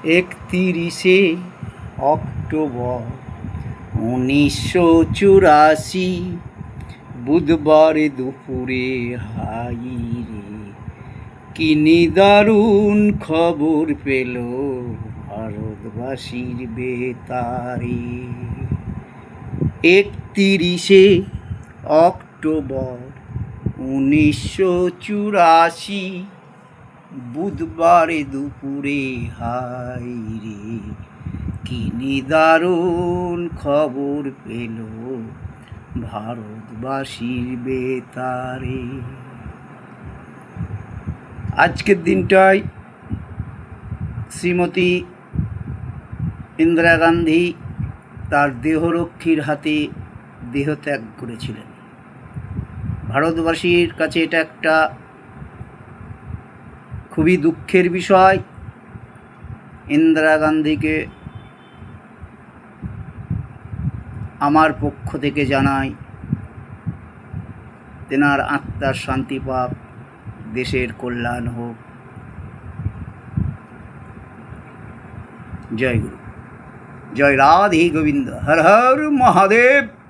31শে October 1984 বুধবার দুপুরে high রে কি নিদারুণ খবর পেল ভারতবাসীর বেতারে। 31শে অক্টোবর 1984 বুধবার দুপুরে হাই রে কি নিদারুণ খবর পেল ভারতবাসীর বেতারে। আজকের দিনটায় শ্রীমতী ইন্দিরা গান্ধী তার দেহরক্ষীর হাতে দেহত্যাগ করেছিলেন। ভারতবাসীর কাছে এটা একটা খুবই দুঃখের বিষয়। ইন্দিরা গান্ধীকে আমার পক্ষ থেকে জানাই তেনার আত্মার শান্তি পাক, দেশের কল্যাণ হোক। জয় গুরু, জয় রাধে গোবিন্দ, হর হর মহাদেব।